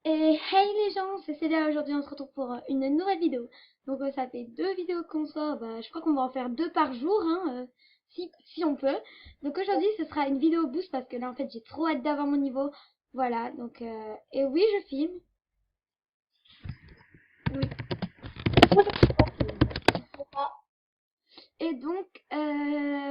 Et hey les gens, c'est Célia, aujourd'hui on se retrouve pour une nouvelle vidéo. Donc ça fait deux vidéos qu'on sort, je crois qu'on va en faire deux par jour, si on peut. Donc aujourd'hui ce sera une vidéo boost parce que là en fait j'ai trop hâte d'avoir mon niveau. Voilà, donc et oui je filme. Oui. Et donc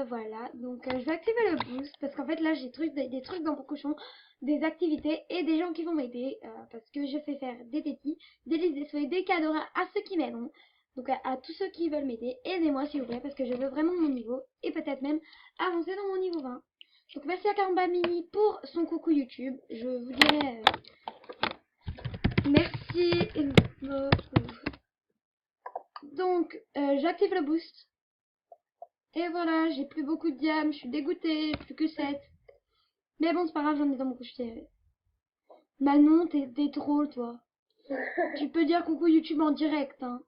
voilà, donc je vais activer le boost parce qu'en fait là j'ai des trucs dans mon cochon, des activités et des gens qui vont m'aider parce que je fais faire des défis, des souhaits, des cadeaux à ceux qui m'aident. Donc à tous ceux qui veulent m'aider, aidez-moi s'il vous plaît parce que je veux vraiment mon niveau et peut-être même avancer dans mon niveau 20. Donc merci à Caramba Mini pour son coucou YouTube. Je vous dirai merci. Donc j'active le boost. Et voilà, j'ai plus beaucoup de diamants, je suis dégoûtée, plus que 7. Mais bon, c'est pas grave, j'en ai dans mon couche-terre. Manon, t'es drôle, toi. Tu peux dire coucou YouTube en direct, hein.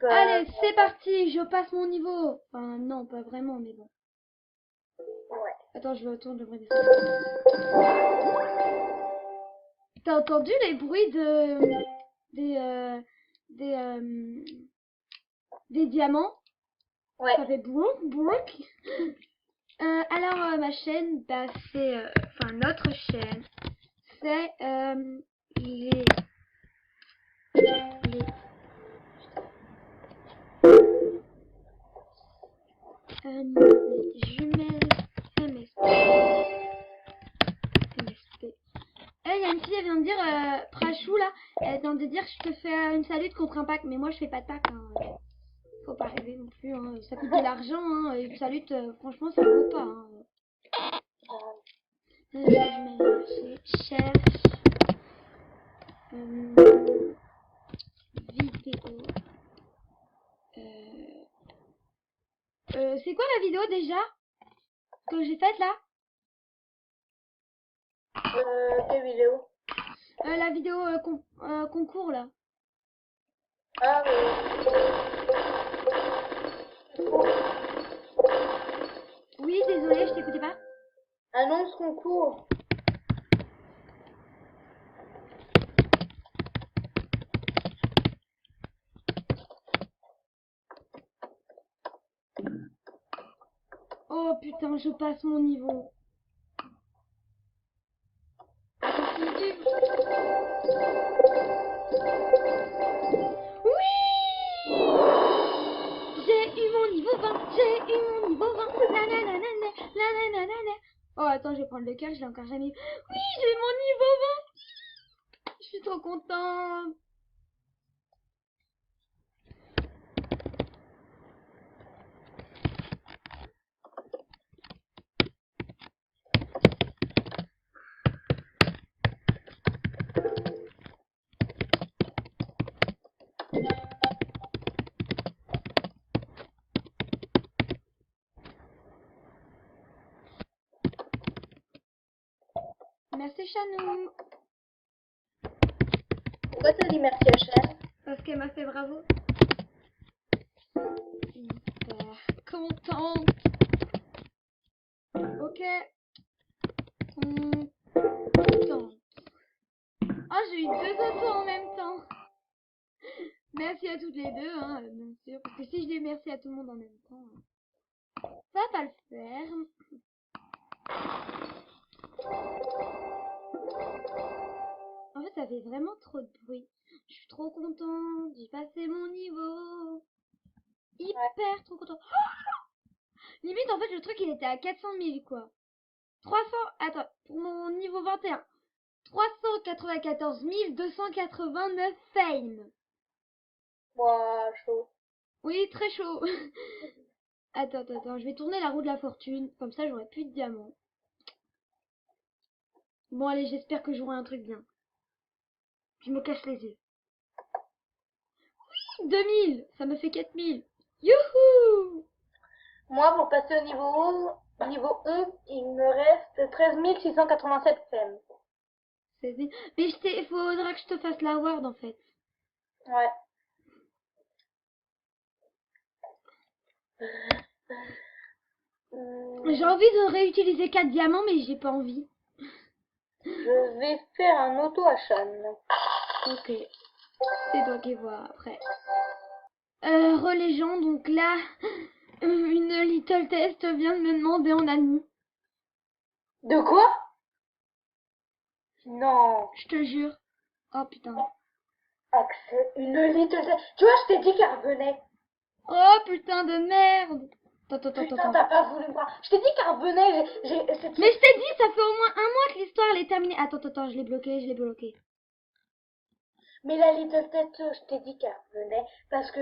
Allez, c'est parti, je passe mon niveau. Enfin, non, pas vraiment, mais bon. Ouais. Attends, je vais autour de descendre. T'as entendu les bruits des, euh, des, euh, des diamants? Ouais. Ça fait brouk, brouk. Alors, ma chaîne, c'est, enfin, notre chaîne, c'est les jumelles MSP. MSP. Il y a une fille, elle vient de dire, Prachou là, elle vient de dire je te fais une salute contre un pack, mais moi je fais pas de pack, hein. Faut pas rêver non plus, hein. Ça coûte de l'argent, hein. Une salute, franchement ça vaut pas, hein. Cherche vidéo. C'est quoi la vidéo déjà que j'ai faite là? Quelle vidéo? La vidéo concours là. Ah oui. Oui, désolé, je t'écoutais pas. Annonce concours. Oh putain, je passe mon niveau. Attends, oui! J'ai eu mon niveau 20, j'ai eu mon niveau 20. Nananana, nananana. Oh attends, je vais prendre le cœur, je l'ai encore jamais eu. Oui, j'ai mon niveau 20. Je suis trop contente. Merci Chanou. Pourquoi t'as dit merci à chaîne? Parce qu'elle m'a fait bravo. Hyper contente. Ok. Contente. Oh, j'ai eu deux autos en même temps. Merci à toutes les deux, hein, bien sûr. Parce que si je dis merci à tout le monde en même temps, ça va pas le faire. En fait, ça fait vraiment trop de bruit. Je suis trop contente. J'ai passé mon niveau. Hyper trop contente. Limite, en fait, le truc, il était à 400 000, quoi. 300... Attends, pour mon niveau 21. 394 289 fame. Ouah, chaud. Oui, très chaud. Attends, je vais tourner la roue de la fortune. Comme ça, j'aurai plus de diamants. Bon, allez, j'espère que j'aurai un truc bien. Je me cache les yeux. 2000, ça me fait 4000. Youhou! Moi, pour passer au niveau 11, il me reste 13 687 fem. 16 000. Mais il faudra que je te fasse la ward en fait. Ouais. J'ai envie de réutiliser 4 diamants, mais j'ai pas envie. Je vais faire un auto à Sean. Ok, c'est toi qui vois après. Relégend, donc là, une little test vient de me demander en ami. De quoi? Non. Je te jure. Oh putain. Accès, une little test. Tu vois, je t'ai dit qu'elle revenait. Oh putain de merde. Attends, attends, attends, Putain, attends. t'as pas voulu me voir. Je t'ai dit qu'elle revenait. Mais je t'ai dit, ça fait au moins un mois que l'histoire elle est terminée. Attends, attends, attends, je l'ai bloqué, je l'ai bloqué. Mais la little test, je t'ai dit qu'elle revenait. Parce que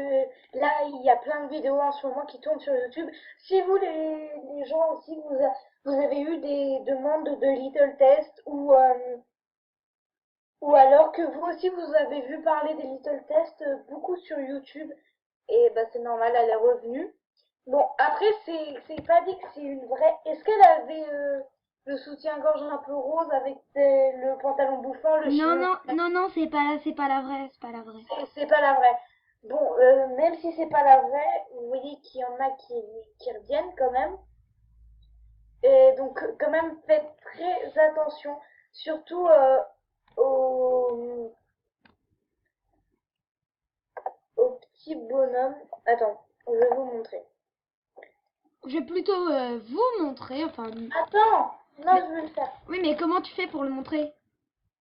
là, il y a plein de vidéos en ce moment qui tournent sur YouTube. Si vous, les gens aussi, vous avez eu des demandes de little test ou alors que vous aussi, vous avez vu parler des little tests beaucoup sur YouTube. Et bah, c'est normal, elle est revenue. Bon, après, c'est pas dit que c'est une vraie. Est-ce qu'elle avait le soutien-gorge un peu rose avec le pantalon bouffant, le Non, chignon? non, non, non, c'est pas la vraie, c'est pas la vraie. C'est pas la vraie. Bon, même si c'est pas la vraie, vous voyez qu'il y en a qui reviennent quand même. Et donc, quand même, faites très attention, surtout aux, aux petits bonhommes. Attends, je vais vous montrer. Je vais plutôt vous montrer, enfin... Attends, non, Mais, je vais le faire. oui, mais comment tu fais pour le montrer?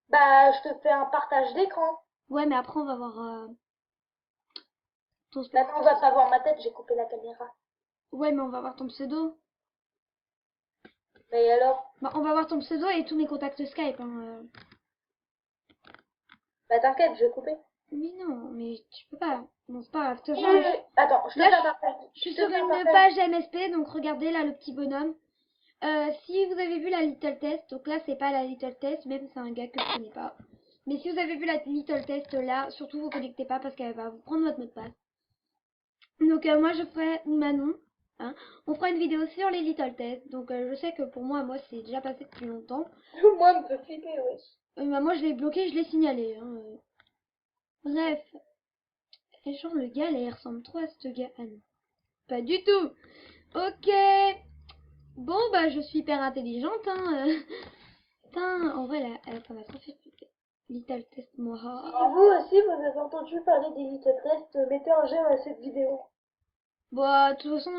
Bah, je te fais un partage d'écran. Ouais, mais après on va voir ton... Maintenant, on va pas voir ma tête, j'ai coupé la caméra. Ouais, mais on va voir ton pseudo. Mais alors? Bah, on va voir ton pseudo et tous mes contacts Skype, hein. Bah, t'inquiète, je vais couper. Oui, non, mais tu peux pas. Bon, c'est pas grave. De toute façon, Attends, je te là, fais un partage. je suis Je te sur fais un une partage. page MSP, donc regardez là le petit bonhomme. Si vous avez vu la Little Test, donc là c'est pas la Little Test, même c'est un gars que je connais pas. Mais si vous avez vu la Little Test là, surtout vous connectez pas parce qu'elle va vous prendre votre mot de passe. Donc moi je ferai Manon, hein, on fera une vidéo sur les Little Tests. Donc je sais que pour moi c'est déjà passé depuis longtemps. Moi, me fait flipper, oui. Bah, moi je l'ai bloqué, je l'ai signalé. Hein. Bref, et genre le gars là il ressemble trop à ce gars. Ah non, pas du tout. Ok. Bon bah je suis hyper intelligente hein. Putain, en vrai ça m'a trop fait flipper. Little Test moi. Si vous aussi, vous avez entendu parler des little tests, mettez un j'aime à cette vidéo. Bah de toute façon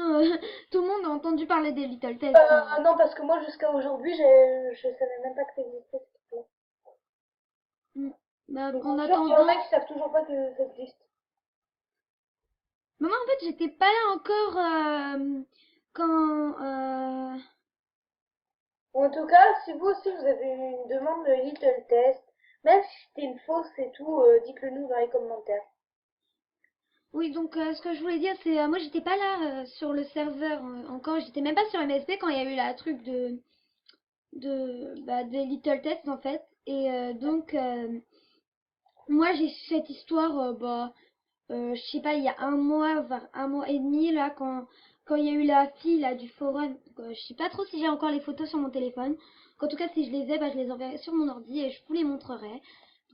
tout le monde a entendu parler des Little Tests. Hein. Non, parce que moi, jusqu'à aujourd'hui, je savais même pas que ça existait, s'il te plaît. Mm. Bah, Donc, en bien sûr qu'il y en attendant, a qui savent toujours pas que ça existe. maman en fait j'étais pas là encore quand En tout cas, si vous aussi, vous avez une demande de little test, même si c'était une fausse et tout, dites-le nous dans les commentaires. oui, donc ce que je voulais dire, c'est moi j'étais pas là sur le serveur encore, j'étais même pas sur MSP quand il y a eu la truc de bah, des Little Tests en fait. Et donc moi j'ai cette histoire, bah je sais pas, il y a un mois, vers un mois et demi là, quand il y a eu la fille là du forum. Donc, je sais pas trop si j'ai encore les photos sur mon téléphone. En tout cas, si je les ai, bah, je les enverrai sur mon ordi et je vous les montrerai.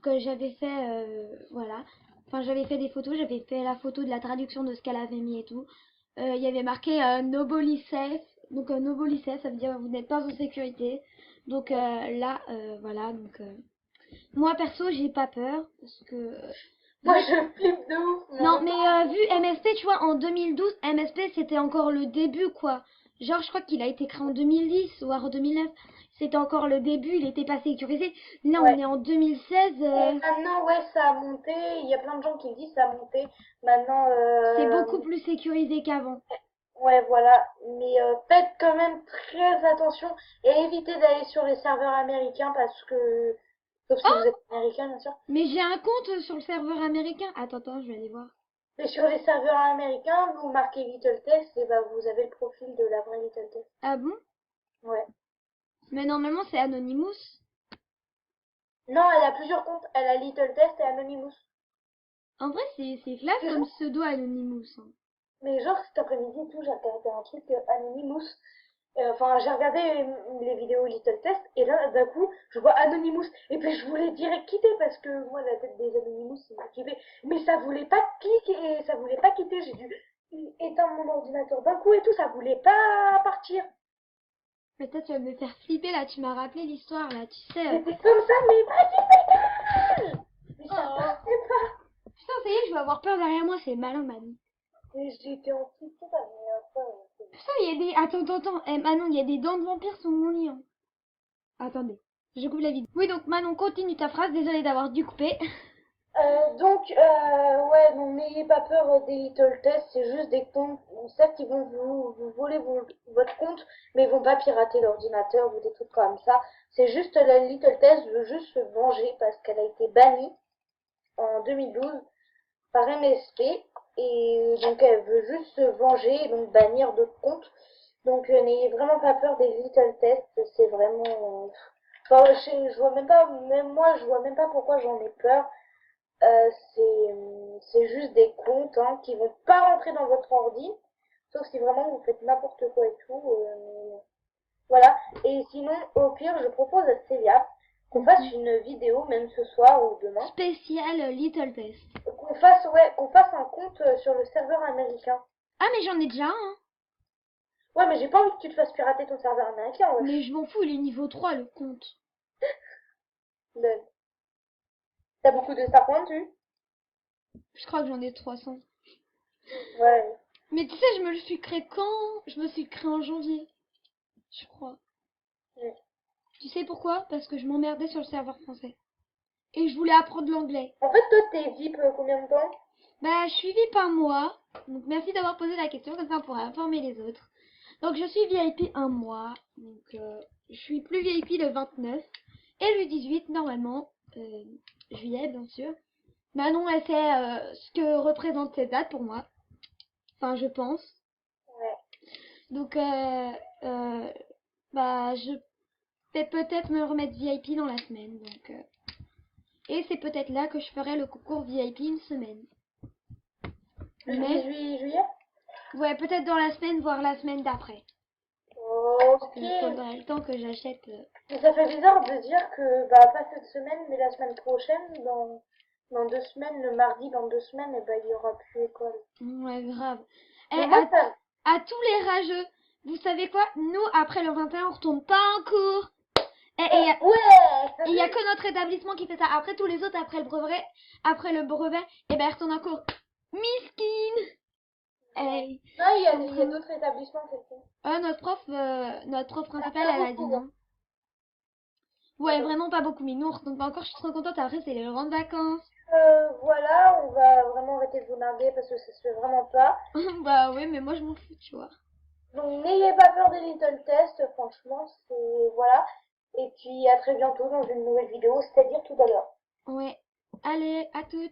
Donc j'avais fait, voilà. Enfin, j'avais fait des photos, j'avais fait la photo de la traduction de ce qu'elle avait mis et tout. Il y avait marqué Nobody Safe. Donc Nobody Safe, ça veut dire vous n'êtes pas en sécurité. Donc là, voilà. Donc moi perso, j'ai pas peur parce que Moi, vu je flippe de ouf, mais en non, même mais temps, vu MSP, tu vois, en 2012, MSP, c'était encore le début, quoi. Genre, je crois qu'il a été créé en 2010 ou en 2009. C'était encore le début, il était pas sécurisé. Là, on ouais. est en 2016, Et maintenant, ouais, ça a monté. Il y a plein de gens qui me disent ça a monté. Maintenant, c'est beaucoup plus sécurisé qu'avant. ouais, voilà. Mais faites quand même très attention et évitez d'aller sur les serveurs américains parce que, sauf si vous Oh, êtes américain, bien sûr. mais j'ai un compte sur le serveur américain. Attends, attends, je vais aller voir. Mais sur les serveurs américains, vous marquez Little Test et bah vous avez le profil de la vraie Little Test. Ah bon? Ouais. Mais normalement, c'est Anonymous. Non, elle a plusieurs comptes. Elle a Little Test et Anonymous. En vrai, c'est classe C'est comme genre, pseudo Anonymous. Hein. mais genre cet après-midi et tout, j'ai regardé un truc Anonymous. Enfin, j'ai regardé les vidéos Little Test et là, d'un coup, je vois Anonymous. Et puis je voulais direct quitter parce que moi, la tête des Anonymous, c'est motivé. Mais ça voulait pas cliquer et ça voulait pas quitter. J'ai dû éteindre mon ordinateur d'un coup et tout, ça voulait pas partir. Mais toi, tu vas me faire flipper là, tu m'as rappelé l'histoire là, tu sais. C'était comme ça, mais vas-y, dégage! Mais ça Oh. passait pas! Putain, ça y est, je vais avoir peur derrière moi, c'est malin, Manon. Et j'étais en petite mais après, Putain, il y a des. Attends. Manon, il y a des dents de vampire sur mon lit. Hein. Attendez, je coupe la vidéo. Oui, donc Manon, continue ta phrase, désolée d'avoir dû couper. Ouais, non, n'ayez pas peur des Little Tests, c'est juste des comptes, certes, ils vont vous voler votre compte, mais ils vont pas pirater l'ordinateur ou des trucs comme ça. C'est juste la Little Test veut juste se venger parce qu'elle a été bannie en 2012 par MSP, et donc elle veut juste se venger et donc bannir d'autres comptes. Donc n'ayez vraiment pas peur des Little Tests, c'est vraiment... Enfin, je vois même pas, même moi, je vois même pas pourquoi j'en ai peur. C'est juste des comptes hein, qui vont pas rentrer dans votre ordi, sauf si vraiment vous faites n'importe quoi et tout. Voilà. Et sinon, au pire, je propose à Célia qu'on fasse une vidéo, même ce soir ou demain, Spécial Little Test. qu'on fasse un compte sur le serveur américain. Ah, mais j'en ai déjà un. Hein. Ouais, mais j'ai pas envie que tu te fasses pirater ton serveur américain, wesh. Mais je m'en fous, il est niveau 3 le compte. Lol. T'as beaucoup de stars pointus? Je crois que j'en ai 300. Ouais. Mais tu sais, je me le suis créé quand? Je me suis créé en janvier, je crois. Ouais. Tu sais pourquoi? Parce que je m'emmerdais sur le serveur français. Et je voulais apprendre l'anglais. En fait, toi, t'es VIP combien de temps? Bah, je suis VIP un mois. Donc, merci d'avoir posé la question, comme ça on pourra informer les autres. Donc, je suis VIP un mois. Donc, je suis plus VIP le 29. Et le 18, normalement. Juillet, bien sûr. Manon, elle sait ce que représentent ces dates pour moi. Enfin, je pense. Ouais. Donc, bah, je vais peut-être me remettre VIP dans la semaine. Donc, et c'est peut-être là que je ferai le concours VIP une semaine. Le Mais, 18 juillet? ouais, peut-être dans la semaine, voire la semaine d'après. Ok. Faudrait le temps que j'achète. Mais ça fait bizarre de dire que, bah, pas cette semaine, mais la semaine prochaine, dans 2 semaines, le mardi, dans 2 semaines, et bah, il y aura plus école. Ouais, grave. Et Mais moi, ça, à tous les rageux, vous savez quoi? Nous, après le 21, on retourne pas en cours. Et il y a ouais! que notre établissement qui fait ça. Après tous les autres, après le brevet, et ben ils retournent en cours. Miskin! Hey. Non, il y a d'autres établissements, c'est tout. Notre prof Pas principale, elle a dit beaucoup, hein. non. Ouais, vraiment pas beaucoup, mais nous, on retourne pas encore. Je suis trop contente. Après, c'est les grandes vacances. Voilà, on va vraiment arrêter de vous narguer parce que ça se fait vraiment pas. Bah oui, mais moi, je m'en fous, tu vois. Donc, n'ayez pas peur des little tests, franchement, c'est, voilà. Et puis, à très bientôt dans une nouvelle vidéo, c'est-à-dire tout à l'heure. Ouais. Allez, à toutes.